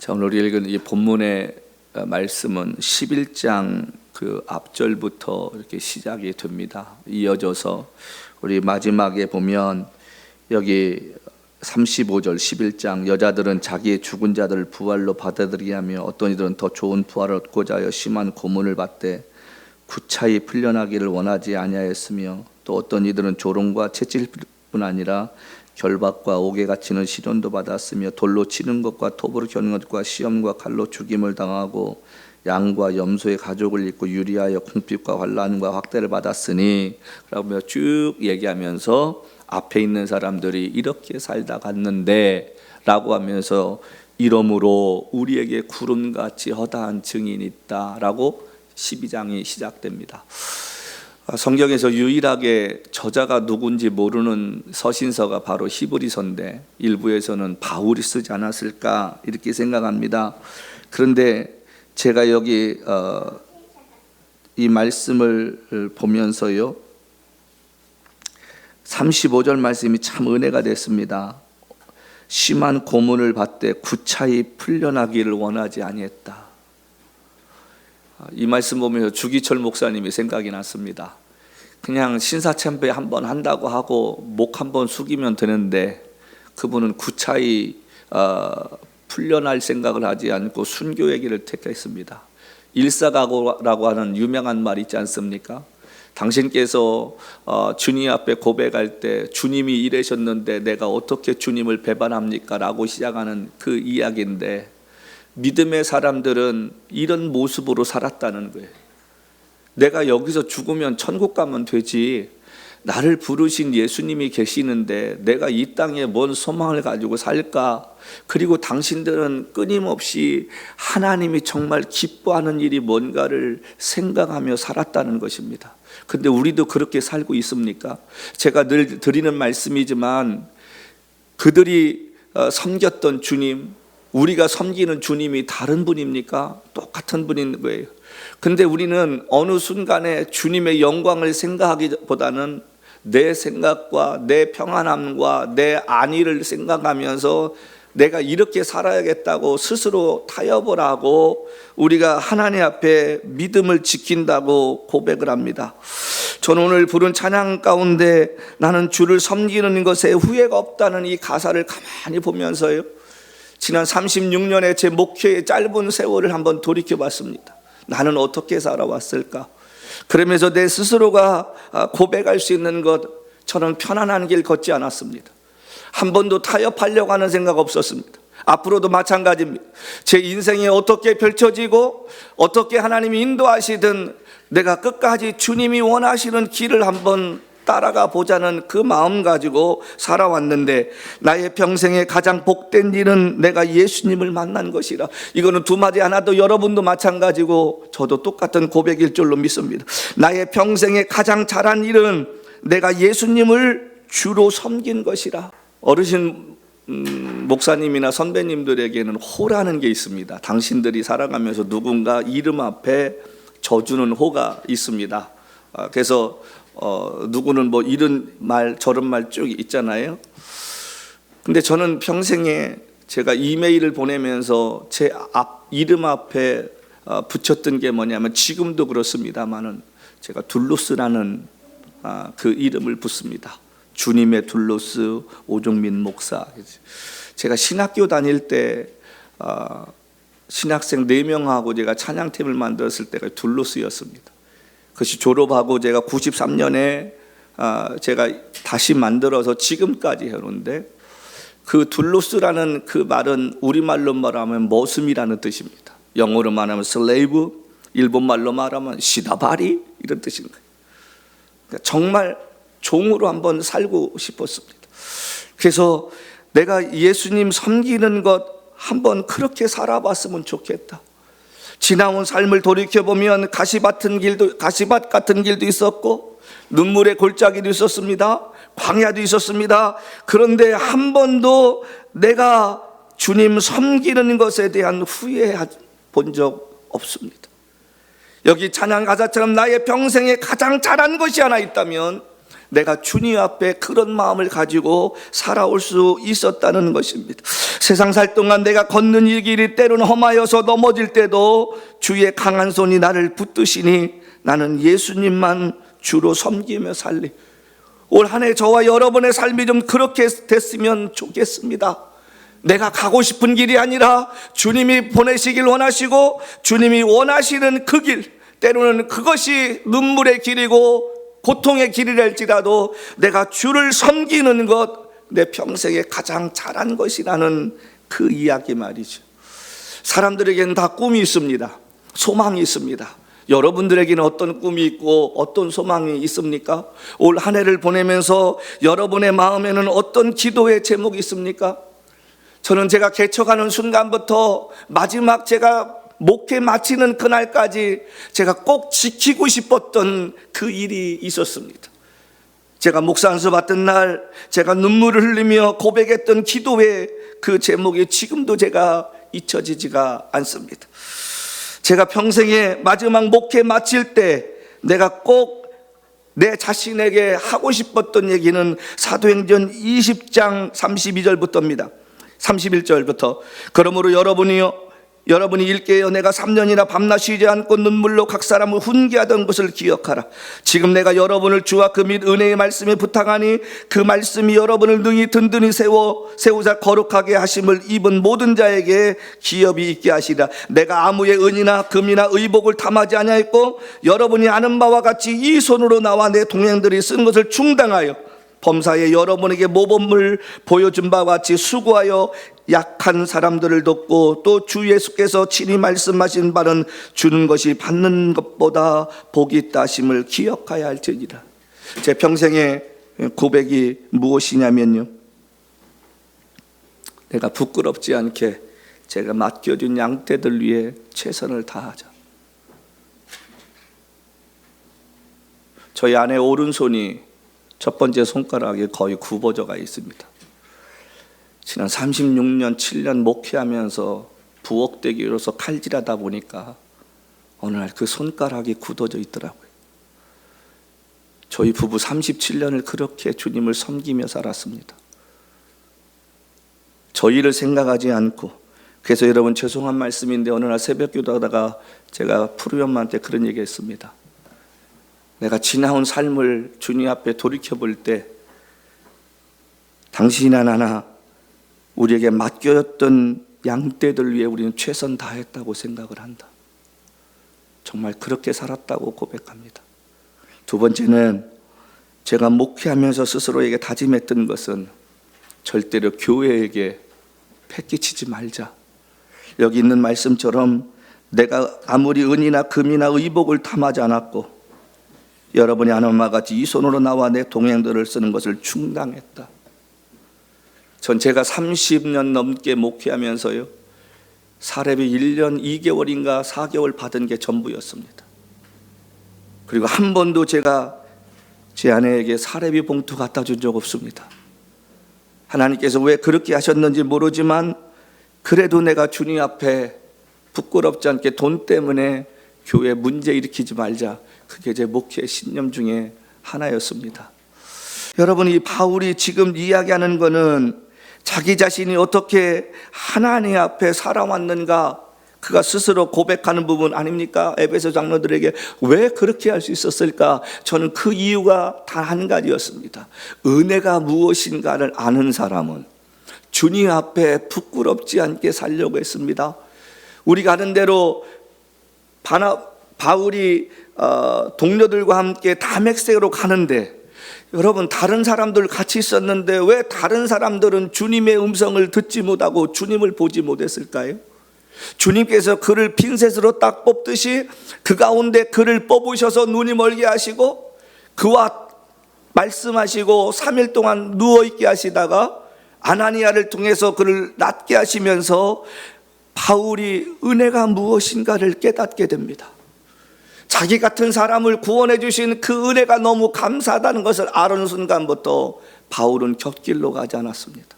자, 오늘 우리 읽은 이 본문의 말씀은 11장 그 앞절부터 이렇게 시작이 됩니다. 이어져서 우리 마지막에 보면 여기 35절 11장 여자들은 자기의 죽은 자들을 부활로 받아들이게 하며 어떤 이들은 더 좋은 부활을 얻고자 하여 심한 고문을 받되 구차히 풀려나기를 원하지 아니하였으며 또 어떤 이들은 조롱과 채찍뿐 아니라 결박과 옥에 갇히는 시련도 받았으며 돌로 치는 것과 톱으로 겨누는 것과 시험과 칼로 죽임을 당하고 양과 염소의 가죽을 입고 유리하여 궁핍과 환난과 학대를 받았으니 라고 쭉 얘기하면서 앞에 있는 사람들이 이렇게 살다 갔는데 라고 하면서 이러므로 우리에게 구름같이 허다한 증인이 있다 라고 12장이 시작됩니다. 성경에서 유일하게 저자가 누군지 모르는 서신서가 바로 히브리서인데 일부에서는 바울이 쓰지 않았을까 이렇게 생각합니다. 그런데 제가 여기 이 말씀을 보면서요 35절 말씀이 참 은혜가 됐습니다. 심한 고문을 받되 구차히 풀려나기를 원하지 아니했다. 이 말씀 보면서 주기철 목사님이 생각이 났습니다. 그냥 신사참배 한번 한다고 하고 목 한번 숙이면 되는데 그분은 구차히 풀려날 생각을 하지 않고 순교의 길을 택했습니다. 일사각오라고 하는 유명한 말 있지 않습니까? 당신께서 주님 앞에 고백할 때 주님이 이러셨는데 내가 어떻게 주님을 배반합니까? 라고 시작하는 그 이야기인데 믿음의 사람들은 이런 모습으로 살았다는 거예요. 내가 여기서 죽으면 천국 가면 되지, 나를 부르신 예수님이 계시는데 내가 이 땅에 뭔 소망을 가지고 살까? 그리고 당신들은 끊임없이 하나님이 정말 기뻐하는 일이 뭔가를 생각하며 살았다는 것입니다. 근데 우리도 그렇게 살고 있습니까? 제가 늘 드리는 말씀이지만 그들이 섬겼던 주님, 우리가 섬기는 주님이 다른 분입니까? 똑같은 분인 거예요. 근데 우리는 어느 순간에 주님의 영광을 생각하기보다는 내 생각과 내 평안함과 내 안위를 생각하면서 내가 이렇게 살아야겠다고 스스로 타협을 하고 우리가 하나님 앞에 믿음을 지킨다고 고백을 합니다. 저는 오늘 부른 찬양 가운데 나는 주를 섬기는 것에 후회가 없다는 이 가사를 가만히 보면서요 지난 36년의 제 목회의 짧은 세월을 한번 돌이켜봤습니다. 나는 어떻게 살아왔을까? 그러면서 내 스스로가 고백할 수 있는 것, 저는 편안한 길 걷지 않았습니다. 한 번도 타협하려고 하는 생각 없었습니다. 앞으로도 마찬가지입니다. 제 인생이 어떻게 펼쳐지고 어떻게 하나님이 인도하시든 내가 끝까지 주님이 원하시는 길을 한번 따라가 보자는 그 마음 가지고 살아왔는데 나의 평생에 가장 복된 일은 내가 예수님을 만난 것이라. 이거는 두마디 하나도 여러분도 마찬가지고 저도 똑같은 고백일 줄로 믿습니다. 나의 평생에 가장 잘한 일은 내가 예수님을 주로 섬긴 것이라. 어르신 목사님이나 선배님들에게는 호라는 게 있습니다. 당신들이 살아가면서 누군가 이름 앞에 져주는 호가 있습니다. 그래서 누구는 뭐 이런 말 저런 말 쭉 있잖아요. 근데 저는 평생에 제가 이메일을 보내면서 제 이름 앞에 붙였던 게 뭐냐면 지금도 그렇습니다만은 제가 둘로스라는 그 이름을 붙습니다. 주님의 둘로스 오종민 목사. 제가 신학교 다닐 때 신학생 4명하고 제가 찬양팀을 만들었을 때가 둘로스였습니다. 그것이 졸업하고 제가 93년에 제가 다시 만들어서 지금까지 해오는데 그 둘로스라는 그 말은 우리말로 말하면 머슴이라는 뜻입니다. 영어로 말하면 슬레이브, 일본말로 말하면 시다바리 이런 뜻인 거예요. 그러니까 정말 종으로 한번 살고 싶었습니다. 그래서 내가 예수님 섬기는 것 한번 그렇게 살아봤으면 좋겠다. 지나온 삶을 돌이켜보면 가시밭 같은 길도 있었고 눈물의 골짜기도 있었습니다. 광야도 있었습니다. 그런데 한 번도 내가 주님 섬기는 것에 대한 후회 본 적 없습니다. 여기 찬양 가사처럼 나의 평생에 가장 잘한 것이 하나 있다면 내가 주님 앞에 그런 마음을 가지고 살아올 수 있었다는 것입니다. 세상 살 동안 내가 걷는 이 길이 때로는 험하여서 넘어질 때도 주의 강한 손이 나를 붙드시니 나는 예수님만 주로 섬기며 살리. 올 한 해 저와 여러분의 삶이 좀 그렇게 됐으면 좋겠습니다. 내가 가고 싶은 길이 아니라 주님이 보내시길 원하시고 주님이 원하시는 그 길, 때로는 그것이 눈물의 길이고 고통의 길이랄지라도 내가 주를 섬기는 것, 내 평생에 가장 잘한 것이라는 그 이야기 말이죠. 사람들에게는 다 꿈이 있습니다. 소망이 있습니다. 여러분들에게는 어떤 꿈이 있고 어떤 소망이 있습니까? 올 한 해를 보내면서 여러분의 마음에는 어떤 기도의 제목이 있습니까? 저는 제가 개척하는 순간부터 마지막 제가 목회 마치는 그날까지 제가 꼭 지키고 싶었던 그 일이 있었습니다. 제가 목사 안수 받던 날 제가 눈물을 흘리며 고백했던 기도의 그 제목이 지금도 제가 잊혀지지가 않습니다. 제가 평생의 마지막 목회 마칠 때 내가 꼭 내 자신에게 하고 싶었던 얘기는 사도행전 20장 32절부터입니다. 31절부터 그러므로 여러분이 일깨어 내가 3년이나 밤낮 쉬지 않고 눈물로 각 사람을 훈계하던 것을 기억하라. 지금 내가 여러분을 주와 그 및 은혜의 말씀에 부탁하니 그 말씀이 여러분을 능히 든든히 세우자 거룩하게 하심을 입은 모든 자에게 기업이 있게 하시라. 내가 아무의 은이나 금이나 의복을 탐하지 아니하였고 여러분이 아는 바와 같이 이 손으로 나와 내 동행들이 쓴 것을 충당하여 범사에 여러분에게 모범을 보여준 바와 같이 수고하여 약한 사람들을 돕고 또 주 예수께서 친히 말씀하신 바는 주는 것이 받는 것보다 복이 있다 하심을 기억하여야 할지니라. 제 평생의 고백이 무엇이냐면요, 내가 부끄럽지 않게 제가 맡겨준 양떼들 위해 최선을 다하자. 저희 아내 오른손이 첫 번째 손가락에 거의 굽어져가 있습니다. 지난 36년, 7년 목회하면서 부엌대기로서 칼질하다 보니까 어느 날 그 손가락이 굳어져 있더라고요. 저희 부부 37년을 그렇게 주님을 섬기며 살았습니다. 저희를 생각하지 않고. 그래서 여러분 죄송한 말씀인데 어느 날 새벽 기도하다가 제가 푸르 엄마한테 그런 얘기 했습니다. 내가 지나온 삶을 주님 앞에 돌이켜볼 때 당신이나 나나 우리에게 맡겨졌던 양떼들 위해 우리는 최선 다했다고 생각을 한다. 정말 그렇게 살았다고 고백합니다. 두 번째는 제가 목회하면서 스스로에게 다짐했던 것은 절대로 교회에게 패기치지 말자. 여기 있는 말씀처럼 내가 아무리 은이나 금이나 의복을 탐하지 않았고 여러분이 아는 바와 같이 이 손으로 나와 내 동행들을 쓰는 것을 충당했다. 전 제가 30년 넘게 목회하면서요, 사례비 1년 2개월인가 4개월 받은 게 전부였습니다. 그리고 한 번도 제가 제 아내에게 사례비 봉투 갖다 준 적 없습니다. 하나님께서 왜 그렇게 하셨는지 모르지만 그래도 내가 주님 앞에 부끄럽지 않게 돈 때문에 교회 문제 일으키지 말자. 그게 제 목회의 신념 중에 하나였습니다. 여러분, 이 바울이 지금 이야기하는 거는 자기 자신이 어떻게 하나님 앞에 살아왔는가, 그가 스스로 고백하는 부분 아닙니까? 에베소 장로들에게 왜 그렇게 할 수 있었을까? 저는 그 이유가 단 한 가지였습니다. 은혜가 무엇인가를 아는 사람은 주님 앞에 부끄럽지 않게 살려고 했습니다. 우리가 아는 대로 바울이 동료들과 함께 다메섹으로 가는데, 여러분 다른 사람들 같이 있었는데 왜 다른 사람들은 주님의 음성을 듣지 못하고 주님을 보지 못했을까요? 주님께서 그를 핀셋으로 딱 뽑듯이 그 가운데 그를 뽑으셔서 눈이 멀게 하시고 그와 말씀하시고 3일 동안 누워있게 하시다가 아나니아를 통해서 그를 낫게 하시면서 바울이 은혜가 무엇인가를 깨닫게 됩니다. 자기 같은 사람을 구원해 주신 그 은혜가 너무 감사하다는 것을 아는 순간부터 바울은 곁길로 가지 않았습니다.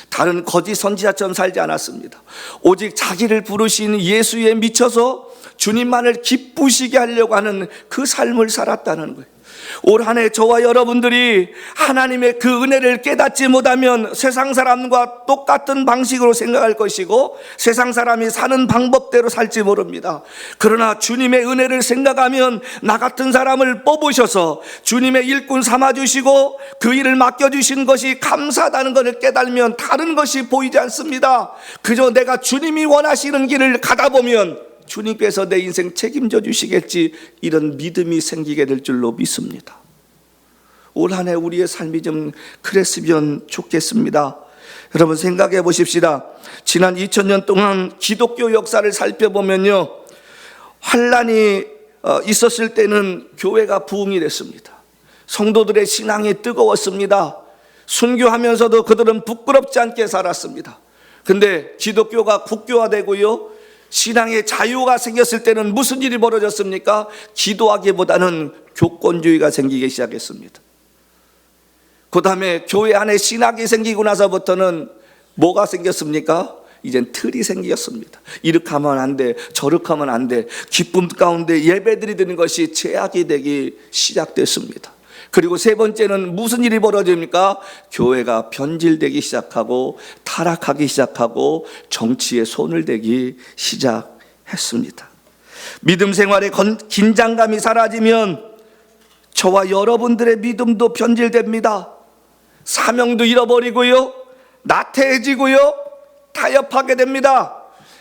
다른 거짓 선지자처럼 살지 않았습니다. 오직 자기를 부르신 예수에 미쳐서 주님만을 기쁘시게 하려고 하는 그 삶을 살았다는 거예요. 올 한 해 저와 여러분들이 하나님의 그 은혜를 깨닫지 못하면 세상 사람과 똑같은 방식으로 생각할 것이고 세상 사람이 사는 방법대로 살지 모릅니다. 그러나 주님의 은혜를 생각하면 나 같은 사람을 뽑으셔서 주님의 일꾼 삼아주시고 그 일을 맡겨주신 것이 감사하다는 것을 깨달으면 다른 것이 보이지 않습니다. 그저 내가 주님이 원하시는 길을 가다 보면 주님께서 내 인생 책임져 주시겠지, 이런 믿음이 생기게 될 줄로 믿습니다. 올 한 해 우리의 삶이 좀 그랬으면 좋겠습니다. 여러분 생각해 보십시다. 지난 2000년 동안 기독교 역사를 살펴보면요, 환란이 있었을 때는 교회가 부흥이 됐습니다. 성도들의 신앙이 뜨거웠습니다. 순교하면서도 그들은 부끄럽지 않게 살았습니다. 근데 기독교가 국교화되고요, 신앙의 자유가 생겼을 때는 무슨 일이 벌어졌습니까? 기도하기보다는 교권주의가 생기기 시작했습니다. 그 다음에 교회 안에 신학이 생기고 나서부터는 뭐가 생겼습니까? 이젠 틀이 생겼습니다. 이렇게 하면 안 돼, 저렇게 하면 안 돼. 기쁨 가운데 예배드리 드는 것이 제약이 되기 시작됐습니다. 그리고 세 번째는 무슨 일이 벌어집니까? 교회가 변질되기 시작하고 타락하기 시작하고 정치에 손을 대기 시작했습니다. 믿음 생활의 긴장감이 사라지면 저와 여러분들의 믿음도 변질됩니다. 사명도 잃어버리고요, 나태해지고요, 타협하게 됩니다.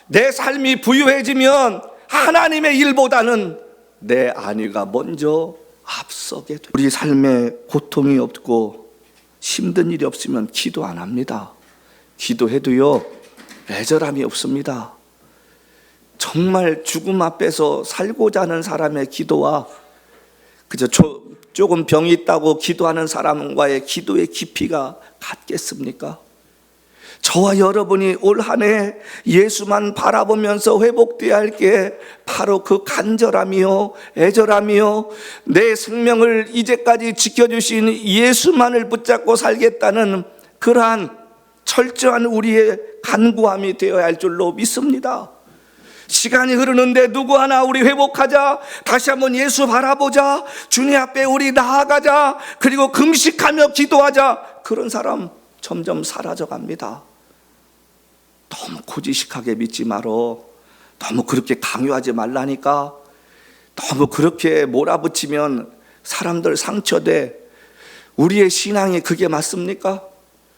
내 삶이 부유해지면 하나님의 일보다는 내 안위가 먼저 앞서게 돼요. 우리 삶에 고통이 없고 힘든 일이 없으면 기도 안 합니다. 기도해도요, 애절함이 없습니다. 정말 죽음 앞에서 살고자 하는 사람의 기도와 그저 조금 병이 있다고 기도하는 사람과의 기도의 깊이가 같겠습니까? 저와 여러분이 올 한 해 예수만 바라보면서 회복되어야 할 게 바로 그 간절함이요, 애절함이요, 내 생명을 이제까지 지켜주신 예수만을 붙잡고 살겠다는 그러한 철저한 우리의 간구함이 되어야 할 줄로 믿습니다. 시간이 흐르는데 누구 하나 우리 회복하자, 다시 한번 예수 바라보자, 주님 앞에 우리 나아가자, 그리고 금식하며 기도하자, 그런 사람 점점 사라져갑니다. 너무 고지식하게 믿지 말어. 너무 그렇게 강요하지 말라니까. 너무 그렇게 몰아붙이면 사람들 상처돼. 우리의 신앙이 그게 맞습니까?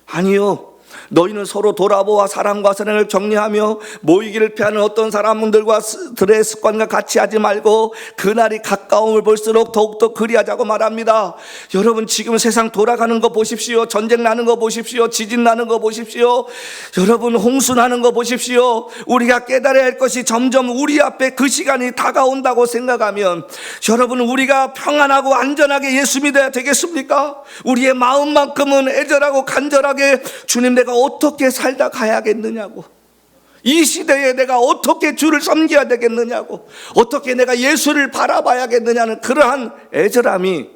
아니요. 너희는 서로 돌아보아 사랑과 사랑을 정리하며 모이기를 피하는 어떤 사람들의 습관과 같이 하지 말고 그날이 가까움을 볼수록 더욱더 그리하자고 말합니다. 여러분 지금 세상 돌아가는 거 보십시오. 전쟁 나는 거 보십시오. 지진 나는 거 보십시오. 여러분 홍수 나는 거 보십시오. 우리가 깨달아야 할 것이 점점 우리 앞에 그 시간이 다가온다고 생각하면 여러분 우리가 평안하고 안전하게 예수 믿어야 되겠습니까? 우리의 마음만큼은 애절하고 간절하게 주님 내가 어떻게 살다 가야겠느냐고, 이 시대에 내가 어떻게 주를 섬겨야 되겠느냐고, 어떻게 내가 예수를 바라봐야겠느냐는 그러한 애절함이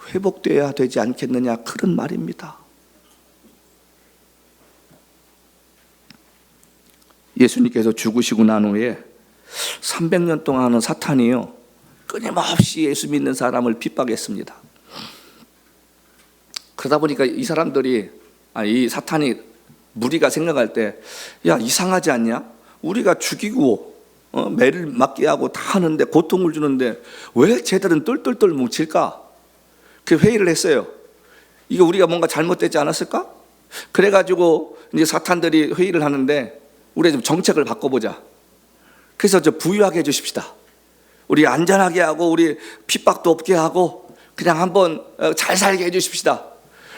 회복되어야 되지 않겠느냐, 그런 말입니다. 예수님께서 죽으시고 난 후에 300년 동안은 사탄이요 끊임없이 예수 믿는 사람을 핍박했습니다. 그러다 보니까 이 사람들이 이 사탄이 무리가 생각할 때, 야 이상하지 않냐? 우리가 죽이고 매를 맞게 하고 다 하는데 고통을 주는데 왜 쟤들은 똘똘똘 뭉칠까? 그 회의를 했어요. 이거 우리가 뭔가 잘못되지 않았을까? 그래가지고 이제 사탄들이 회의를 하는데 우리 좀 정책을 바꿔보자. 그래서 저 부유하게 해주십시다. 우리 안전하게 하고 우리 핍박도 없게 하고 그냥 한번 잘 살게 해주십시다.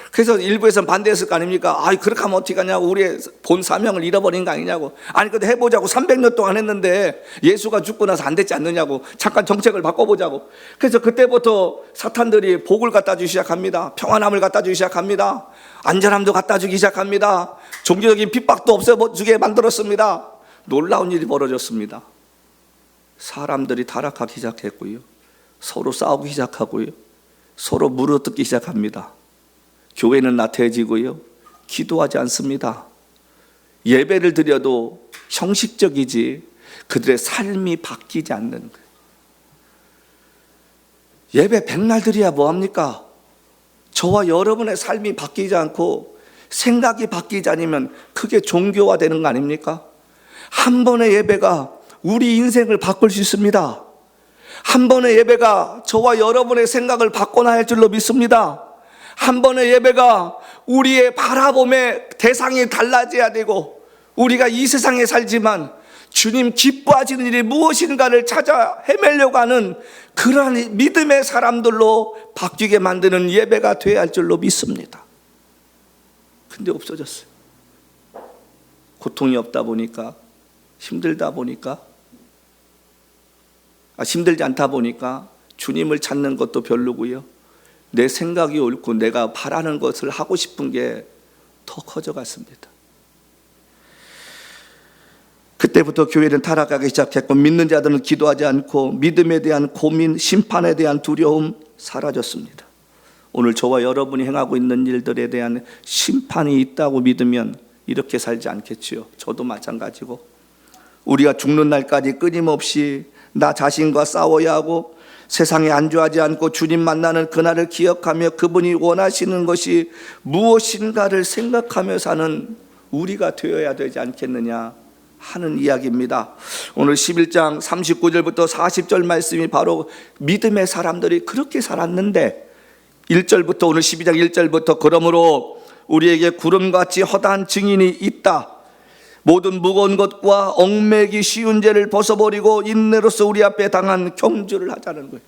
그래서 일부에서는 반대했을 거 아닙니까? 그렇게 하면 어떻게 하냐고, 우리의 본 사명을 잃어버린 거 아니냐고. 아니 근데 해보자고 300년 동안 했는데 예수가 죽고 나서 안 됐지 않느냐고. 잠깐 정책을 바꿔보자고. 그래서 그때부터 사탄들이 복을 갖다 주기 시작합니다. 평안함을 갖다 주기 시작합니다. 안전함도 갖다 주기 시작합니다. 종교적인 핍박도 없애주게 만들었습니다. 놀라운 일이 벌어졌습니다. 사람들이 타락하기 시작했고요, 서로 싸우기 시작하고요, 서로 물어뜯기 시작합니다. 교회는 나태해지고요, 기도하지 않습니다. 예배를 드려도 형식적이지 그들의 삶이 바뀌지 않는 거예요. 예배 백날 드려야 뭐합니까? 저와 여러분의 삶이 바뀌지 않고 생각이 바뀌지 않으면 그게 종교화되는 거 아닙니까? 한 번의 예배가 우리 인생을 바꿀 수 있습니다. 한 번의 예배가 저와 여러분의 생각을 바꿔놔야 할 줄로 믿습니다. 한 번의 예배가 우리의 바라봄의 대상이 달라져야 되고, 우리가 이 세상에 살지만 주님 기뻐하시는 일이 무엇인가를 찾아 헤매려고 하는 그러한 믿음의 사람들로 바뀌게 만드는 예배가 되어야 할 줄로 믿습니다. 근데 없어졌어요. 고통이 없다 보니까, 힘들다 보니까, 힘들지 않다 보니까 주님을 찾는 것도 별로고요, 내 생각이 옳고 내가 바라는 것을 하고 싶은 게 더 커져갔습니다. 그때부터 교회는 타락하기 시작했고, 믿는 자들은 기도하지 않고 믿음에 대한 고민, 심판에 대한 두려움 사라졌습니다. 오늘 저와 여러분이 행하고 있는 일들에 대한 심판이 있다고 믿으면 이렇게 살지 않겠지요. 저도 마찬가지고, 우리가 죽는 날까지 끊임없이 나 자신과 싸워야 하고, 세상에 안주하지 않고 주님 만나는 그날을 기억하며 그분이 원하시는 것이 무엇인가를 생각하며 사는 우리가 되어야 되지 않겠느냐 하는 이야기입니다. 오늘 11장 39절부터 40절 말씀이 바로 믿음의 사람들이 그렇게 살았는데, 1절부터, 오늘 12장 1절부터, 그러므로 우리에게 구름같이 허다한 증인이 있다. 모든 무거운 것과 얽매기 쉬운 죄를 벗어버리고 인내로서 우리 앞에 당한 경주를 하자는 거예요.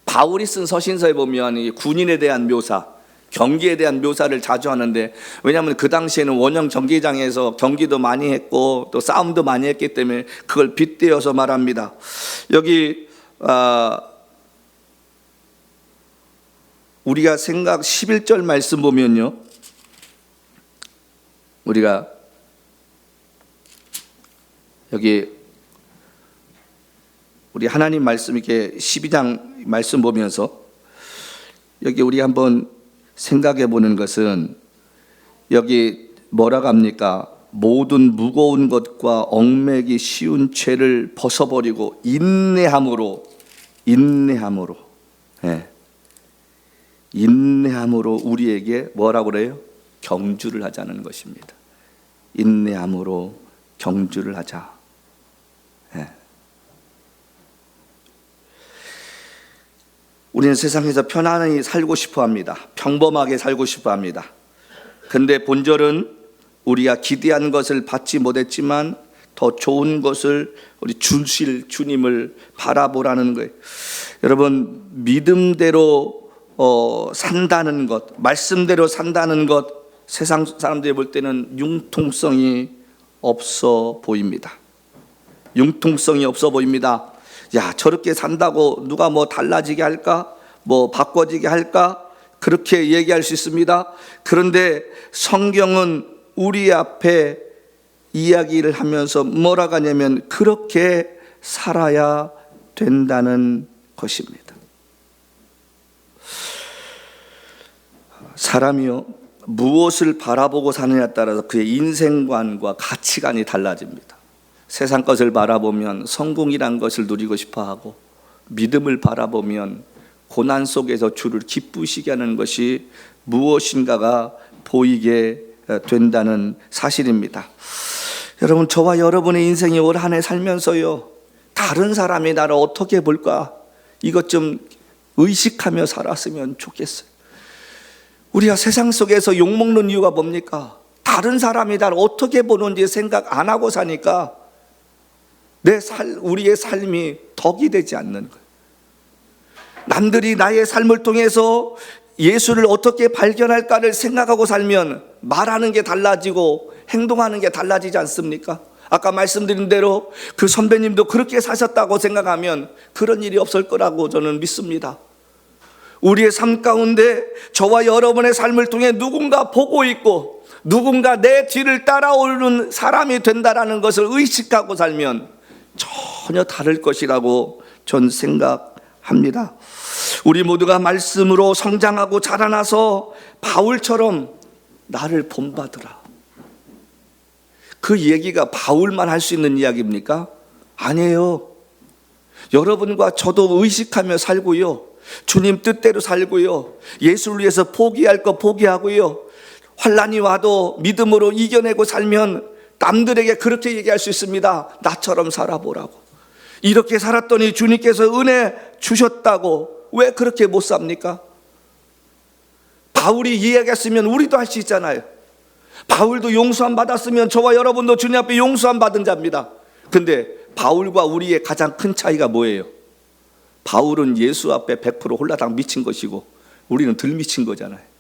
바울이 쓴 서신서에 보면 이 군인에 대한 묘사, 경기에 대한 묘사를 자주 하는데, 왜냐하면 그 당시에는 원형 경기장에서 경기도 많이 했고 또 싸움도 많이 했기 때문에 그걸 빗대어서 말합니다. 여기 우리가 생각 11절 말씀 보면요, 우리가 여기 우리 하나님 말씀, 이렇게 12장 말씀 보면서 여기 우리 한번 생각해 보는 것은, 여기 뭐라고 합니까? 모든 무거운 것과 얽매기 쉬운 죄를 벗어버리고 인내함으로 우리에게 뭐라고 그래요? 경주를 하자는 것입니다. 인내함으로 경주를 하자. 우리는 세상에서 편안히 살고 싶어 합니다. 평범하게 살고 싶어 합니다. 근데 본절은 우리가 기대한 것을 받지 못했지만 더 좋은 것을 우리 주실 주님을 바라보라는 거예요. 여러분, 믿음대로 산다는 것, 말씀대로 산다는 것, 세상 사람들이 볼 때는 융통성이 없어 보입니다. 융통성이 없어 보입니다. 야, 저렇게 산다고 누가 뭐 달라지게 할까? 뭐 바꿔지게 할까? 그렇게 얘기할 수 있습니다. 그런데 성경은 우리 앞에 이야기를 하면서 뭐라고 하냐면 그렇게 살아야 된다는 것입니다. 사람이요, 무엇을 바라보고 사느냐에 따라서 그의 인생관과 가치관이 달라집니다. 세상 것을 바라보면 성공이란 것을 누리고 싶어하고, 믿음을 바라보면 고난 속에서 주를 기쁘시게 하는 것이 무엇인가가 보이게 된다는 사실입니다. 여러분, 저와 여러분의 인생이 올 한 해 살면서요, 다른 사람이 나를 어떻게 볼까, 이것 좀 의식하며 살았으면 좋겠어요. 우리가 세상 속에서 욕먹는 이유가 뭡니까? 다른 사람이 나를 어떻게 보는지 생각 안 하고 사니까 우리의 삶이 덕이 되지 않는 거예요. 남들이 나의 삶을 통해서 예수를 어떻게 발견할까를 생각하고 살면 말하는 게 달라지고 행동하는 게 달라지지 않습니까? 아까 말씀드린 대로 그 선배님도 그렇게 사셨다고 생각하면 그런 일이 없을 거라고 저는 믿습니다. 우리의 삶 가운데 저와 여러분의 삶을 통해 누군가 보고 있고 누군가 내 뒤를 따라오는 사람이 된다는 것을 의식하고 살면 전혀 다를 것이라고 전 생각합니다. 우리 모두가 말씀으로 성장하고 자라나서 바울처럼 나를 본받으라. 그 얘기가 바울만 할 수 있는 이야기입니까? 아니에요. 여러분과 저도 의식하며 살고요, 주님 뜻대로 살고요, 예수를 위해서 포기할 거 포기하고요, 환난이 와도 믿음으로 이겨내고 살면 남들에게 그렇게 얘기할 수 있습니다. 나처럼 살아보라고. 이렇게 살았더니 주님께서 은혜 주셨다고. 왜 그렇게 못 삽니까? 바울이 이야기했으면 우리도 할 수 있잖아요. 바울도 용서함 받았으면 저와 여러분도 주님 앞에 용서함 받은 자입니다. 근데 바울과 우리의 가장 큰 차이가 뭐예요? 바울은 예수 앞에 100% 홀라당 미친 것이고 우리는 덜 미친 거잖아요.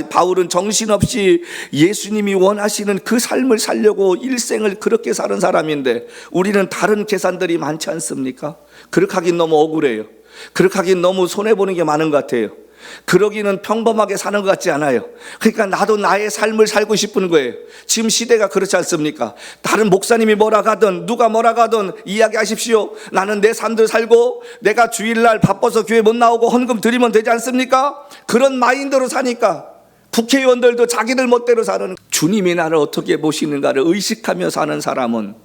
바울은 정신없이 예수님이 원하시는 그 삶을 살려고 일생을 그렇게 사는 사람인데, 우리는 다른 계산들이 많지 않습니까? 그렇게 하긴 너무 억울해요. 그렇게 하긴 너무 손해보는 게 많은 것 같아요. 그러기는 평범하게 사는 것 같지 않아요. 그러니까 나도 나의 삶을 살고 싶은 거예요. 지금 시대가 그렇지 않습니까? 다른 목사님이 뭐라 가든 누가 뭐라 가든 이야기하십시오. 나는 내 삶대로 살고 내가 주일날 바빠서 교회 못 나오고 헌금 드리면 되지 않습니까? 그런 마인드로 사니까 국회의원들도 자기들 멋대로 사는, 주님이 나를 어떻게 보시는가를 의식하며 사는 사람은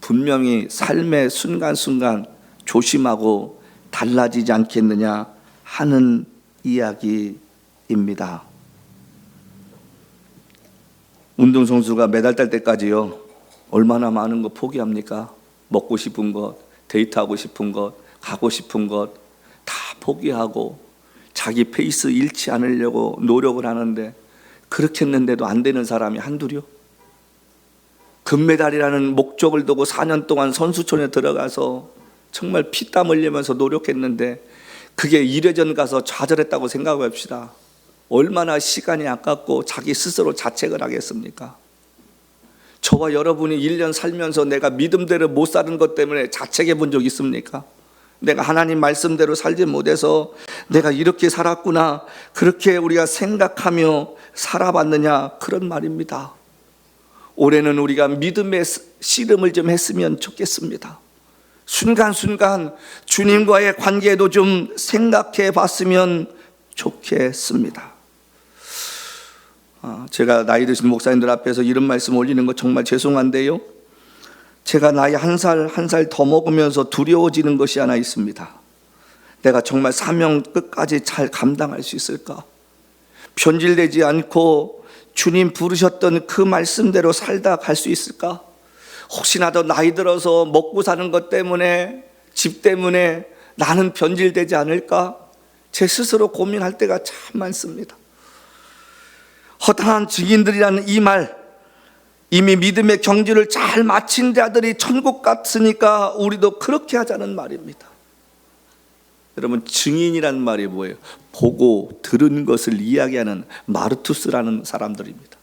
분명히 삶의 순간순간 조심하고 달라지지 않겠느냐 하는 이야기입니다. 운동선수가 메달 딸 때까지요, 얼마나 많은 거 포기합니까? 먹고 싶은 것, 데이트하고 싶은 것, 가고 싶은 것 다 포기하고 자기 페이스 잃지 않으려고 노력을 하는데, 그렇게 했는데도 안 되는 사람이 한둘이요? 금메달이라는 목적을 두고 4년 동안 선수촌에 들어가서 정말 피땀 흘리면서 노력했는데 그게 1회전 가서 좌절했다고 생각해 봅시다. 얼마나 시간이 아깝고 자기 스스로 자책을 하겠습니까? 저와 여러분이 1년 살면서 내가 믿음대로 못 사는 것 때문에 자책해 본 적 있습니까? 내가 하나님 말씀대로 살지 못해서 내가 이렇게 살았구나, 그렇게 우리가 생각하며 살아봤느냐, 그런 말입니다. 올해는 우리가 믿음의 씨름을 좀 했으면 좋겠습니다. 순간순간 주님과의 관계도 좀 생각해 봤으면 좋겠습니다. 제가 나이 드신 목사님들 앞에서 이런 말씀 올리는 거 정말 죄송한데요, 제가 나이 한 살 더 먹으면서 두려워지는 것이 하나 있습니다. 내가 정말 사명 끝까지 잘 감당할 수 있을까? 변질되지 않고 주님 부르셨던 그 말씀대로 살다 갈 수 있을까? 혹시나 더 나이 들어서 먹고 사는 것 때문에, 집 때문에 나는 변질되지 않을까? 제 스스로 고민할 때가 참 많습니다. 허탄한 증인들이라는 이 말, 이미 믿음의 경주를 잘 마친 자들이 천국 갔으니까 우리도 그렇게 하자는 말입니다. 여러분, 증인이라는 말이 뭐예요? 보고 들은 것을 이야기하는 마르투스라는 사람들입니다.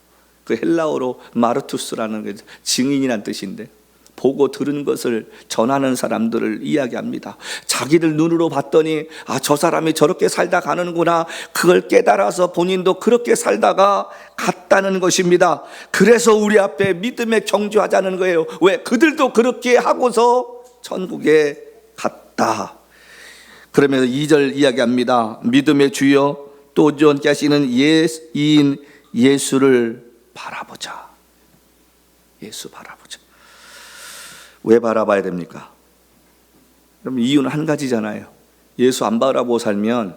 그 헬라어로 마르투스라는 게 증인이라는 뜻인데, 보고 들은 것을 전하는 사람들을 이야기합니다. 자기들 눈으로 봤더니 저 사람이 저렇게 살다 가는구나, 그걸 깨달아서 본인도 그렇게 살다가 갔다는 것입니다. 그래서 우리 앞에 믿음의 경주하자는 거예요. 왜? 그들도 그렇게 하고서 천국에 갔다. 그러면서 2절 이야기합니다. 믿음의 주여 또 온전케 하시는 이인 예수를 바라보자. 예수 바라보자. 왜 바라봐야 됩니까? 그럼 이유는 한 가지잖아요. 예수 안 바라보고 살면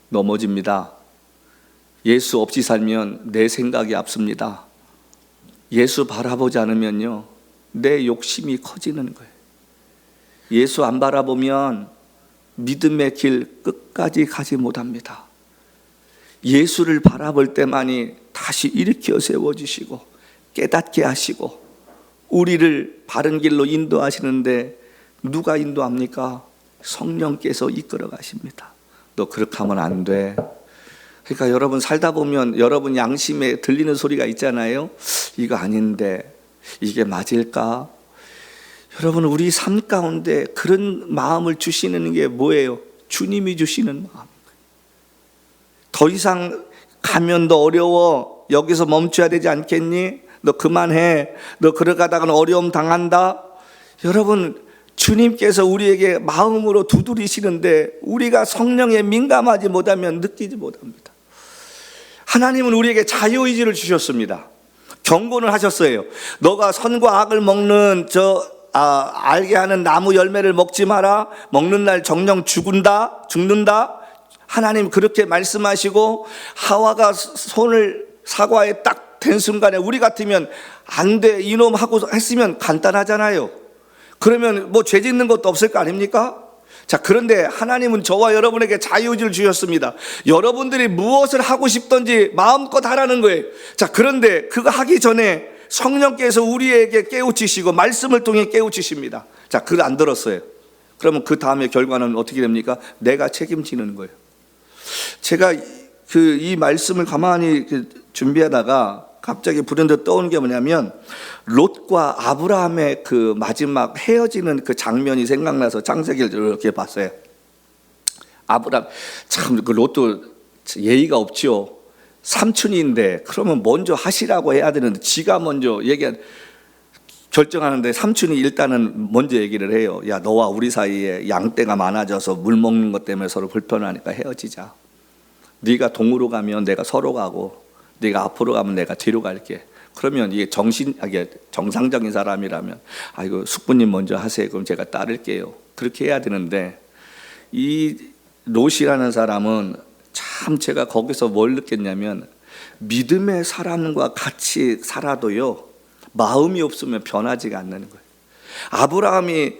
넘어집니다. 예수 없이 살면 내 생각이 앞섭니다. 예수 바라보지 않으면요, 내 욕심이 커지는 거예요. 예수 안 바라보면 믿음의 길 끝까지 가지 못합니다. 예수를 바라볼 때만이 다시 일으켜 세워주시고 깨닫게 하시고 우리를 바른 길로 인도하시는데, 누가 인도합니까? 성령께서 이끌어 가십니다. 너 그렇게 하면 안 돼. 그러니까 여러분 살다 보면 여러분 양심에 들리는 소리가 있잖아요. 이거 아닌데 이게 맞을까? 여러분, 우리 삶 가운데 그런 마음을 주시는 게 뭐예요? 주님이 주시는 마음. 더 이상 가면 더 어려워. 여기서 멈춰야 되지 않겠니? 너 그만해. 너 그러가다가는 어려움 당한다. 여러분, 주님께서 우리에게 마음으로 두드리시는데 우리가 성령에 민감하지 못하면 느끼지 못합니다. 하나님은 우리에게 자유의지를 주셨습니다. 경고는 하셨어요. 너가 선과 악을 먹는 저 알게 하는 나무 열매를 먹지 마라. 먹는 날 정령 죽는다. 하나님 그렇게 말씀하시고 하와가 손을 사과에 딱 된 순간에 우리 같으면 안 돼 이놈 하고 했으면 간단하잖아요. 그러면 뭐 죄 짓는 것도 없을 거 아닙니까? 자, 그런데 하나님은 저와 여러분에게 자유의지를 주셨습니다. 여러분들이 무엇을 하고 싶던지 마음껏 하라는 거예요. 자, 그런데 그거 하기 전에 성령께서 우리에게 깨우치시고 말씀을 통해 깨우치십니다. 자, 그걸 안 들었어요. 그러면 그 다음에 결과는 어떻게 됩니까? 내가 책임지는 거예요. 제가 이 말씀을 가만히 준비하다가 갑자기 불현듯 떠오는 게 뭐냐면 롯과 아브라함의 그 마지막 헤어지는 그 장면이 생각나서 창세기를 이렇게 봤어요. 아브라함 참 그 롯도 예의가 없지요. 삼촌인데 그러면 먼저 하시라고 해야 되는데 지가 먼저 결정하는데 삼촌이 일단은 먼저 얘기를 해요. 야, 너와 우리 사이에 양떼가 많아져서 물 먹는 것 때문에 서로 불편하니까 헤어지자. 네가 동으로 가면 내가 서로 가고 네가 앞으로 가면 내가 뒤로 갈게. 그러면 이게 정상적인 사람이라면 이거 숙부님 먼저 하세요. 그럼 제가 따를게요. 그렇게 해야 되는데 이 롯이라는 사람은 참 제가 거기서 뭘 느꼈냐면 믿음의 사람과 같이 살아도요 마음이 없으면 변하지가 않는 거예요. 아브라함이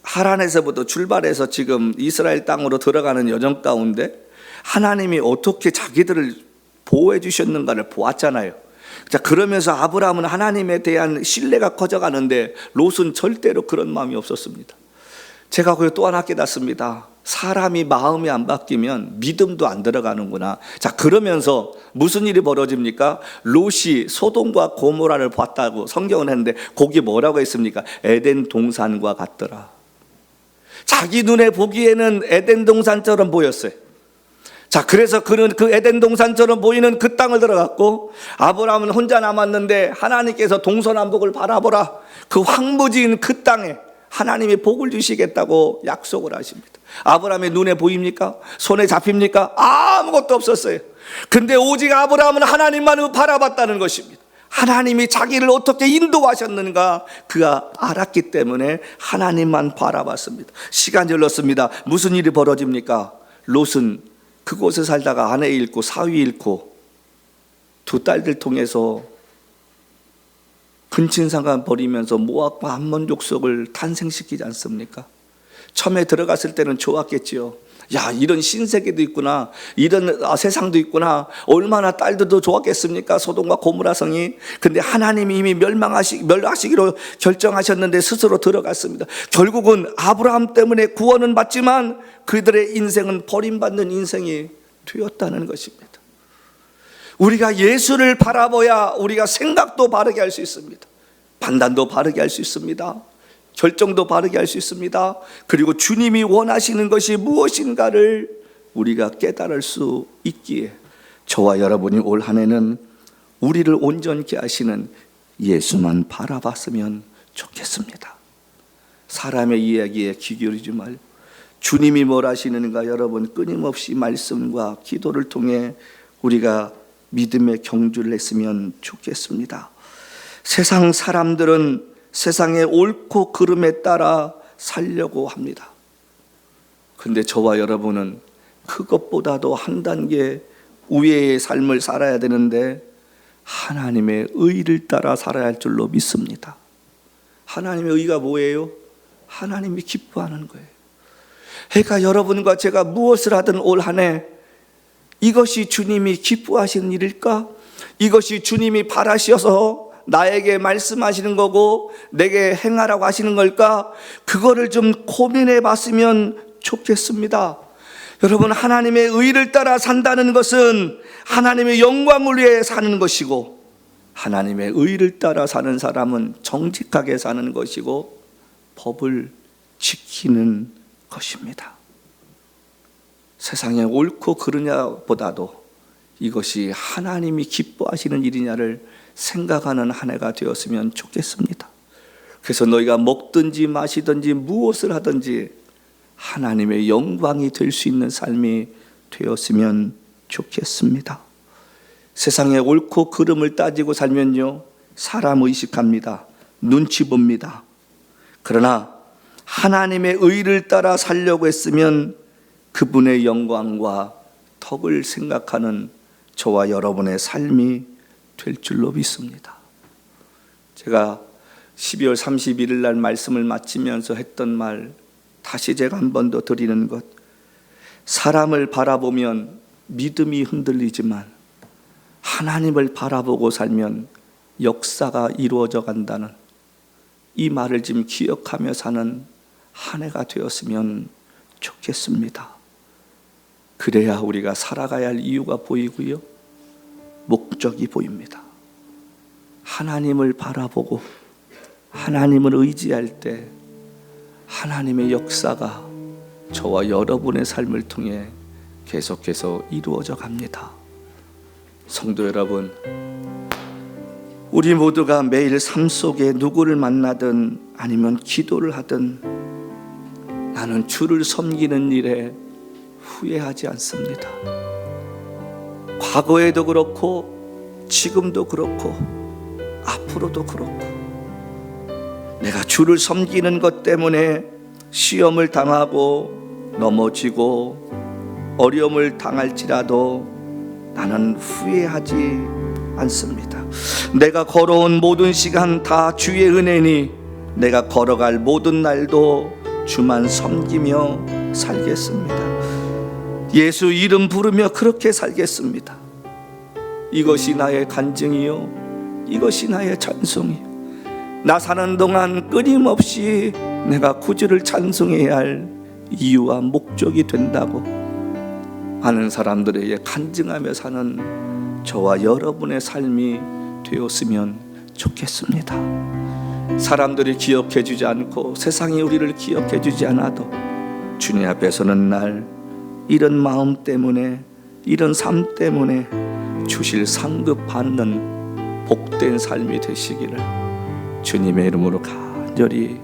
하란에서부터 출발해서 지금 이스라엘 땅으로 들어가는 여정 가운데 하나님이 어떻게 자기들을 보호해 주셨는가를 보았잖아요. 자, 그러면서 아브라함은 하나님에 대한 신뢰가 커져가는데 롯은 절대로 그런 마음이 없었습니다. 제가 그걸 또 하나 깨닫습니다. 사람이 마음이 안 바뀌면 믿음도 안 들어가는구나. 자, 그러면서 무슨 일이 벌어집니까? 롯이 소돔과 고모라를 봤다고 성경은 했는데 거기 뭐라고 했습니까? 에덴 동산과 같더라. 자기 눈에 보기에는 에덴 동산처럼 보였어요. 자, 그래서 그는 그 에덴 동산처럼 보이는 그 땅을 들어갔고 아브라함은 혼자 남았는데 하나님께서 동서남북을 바라보라. 그 황무지인 그 땅에 하나님이 복을 주시겠다고 약속을 하십니다. 아브라함의 눈에 보입니까? 손에 잡힙니까? 아무것도 없었어요. 근데 오직 아브라함은 하나님만 바라봤다는 것입니다. 하나님이 자기를 어떻게 인도하셨는가 그가 알았기 때문에 하나님만 바라봤습니다. 시간이 흘렀습니다. 무슨 일이 벌어집니까? 롯은 그곳에 살다가 아내 잃고 사위 잃고 두 딸들 통해서 근친상간 벌이면서 모압과 암몬 족속을 탄생시키지 않습니까? 처음에 들어갔을 때는 좋았겠지요. 야, 이런 신세계도 있구나, 이런 세상도 있구나. 얼마나 딸들도 좋았겠습니까? 소돔과 고모라 성이. 근데 하나님이 이미 멸하시기로 결정하셨는데 스스로 들어갔습니다. 결국은 아브라함 때문에 구원은 받지만 그들의 인생은 버림받는 인생이 되었다는 것입니다. 우리가 예수를 바라봐야 우리가 생각도 바르게 할 수 있습니다. 판단도 바르게 할 수 있습니다. 결정도 바르게 할 수 있습니다. 그리고 주님이 원하시는 것이 무엇인가를 우리가 깨달을 수 있기에 저와 여러분이 올 한 해는 우리를 온전케 하시는 예수만 바라봤으면 좋겠습니다. 사람의 이야기에 귀 기울이지 말고 주님이 뭘 하시는가 여러분 끊임없이 말씀과 기도를 통해 우리가 믿음의 경주를 했으면 좋겠습니다. 세상 사람들은 세상의 옳고 그름에 따라 살려고 합니다. 근데 저와 여러분은 그것보다도 한 단계 우애의 삶을 살아야 되는데 하나님의 의를 따라 살아야 할 줄로 믿습니다. 하나님의 의가 뭐예요? 하나님이 기뻐하는 거예요. 그러니까 여러분과 제가 무엇을 하든 올 한 해 이것이 주님이 기뻐하시는 일일까? 이것이 주님이 바라셔서 나에게 말씀하시는 거고 내게 행하라고 하시는 걸까? 그거를 좀 고민해 봤으면 좋겠습니다. 여러분, 하나님의 의를 따라 산다는 것은 하나님의 영광을 위해 사는 것이고 하나님의 의를 따라 사는 사람은 정직하게 사는 것이고 법을 지키는 것입니다. 세상에 옳고 그르냐보다도 이것이 하나님이 기뻐하시는 일이냐를 생각하는 한 해가 되었으면 좋겠습니다. 그래서 너희가 먹든지 마시든지 무엇을 하든지 하나님의 영광이 될 수 있는 삶이 되었으면 좋겠습니다. 세상에 옳고 그름을 따지고 살면요 사람 의식합니다. 눈치 봅니다. 그러나 하나님의 의를 따라 살려고 했으면 그분의 영광과 덕을 생각하는 저와 여러분의 삶이 될 줄로 믿습니다. 제가 12월 31일 날 말씀을 마치면서 했던 말, 다시 제가 한 번 더 드리는 것, 사람을 바라보면 믿음이 흔들리지만 하나님을 바라보고 살면 역사가 이루어져 간다는 이 말을 지금 기억하며 사는 한 해가 되었으면 좋겠습니다. 그래야 우리가 살아가야 할 이유가 보이고요, 목적이 보입니다. 하나님을 바라보고 하나님을 의지할 때 하나님의 역사가 저와 여러분의 삶을 통해 계속해서 이루어져 갑니다. 성도 여러분, 우리 모두가 매일 삶 속에 누구를 만나든 아니면 기도를 하든 나는 주를 섬기는 일에 후회하지 않습니다. 과거에도 그렇고 지금도 그렇고 앞으로도 그렇고 내가 주를 섬기는 것 때문에 시험을 당하고 넘어지고 어려움을 당할지라도 나는 후회하지 않습니다. 내가 걸어온 모든 시간 다 주의 은혜니 내가 걸어갈 모든 날도 주만 섬기며 살겠습니다. 예수 이름 부르며 그렇게 살겠습니다. 이것이 나의 간증이요, 이것이 나의 찬송이요. 나 사는 동안 끊임없이 내가 구주를 찬송해야 할 이유와 목적이 된다고 많은 사람들에게 간증하며 사는 저와 여러분의 삶이 되었으면 좋겠습니다. 사람들이 기억해 주지 않고 세상이 우리를 기억해 주지 않아도 주님 앞에 서는 날 이런 마음 때문에, 이런 삶 때문에 주실 상급 받는 복된 삶이 되시기를 주님의 이름으로 간절히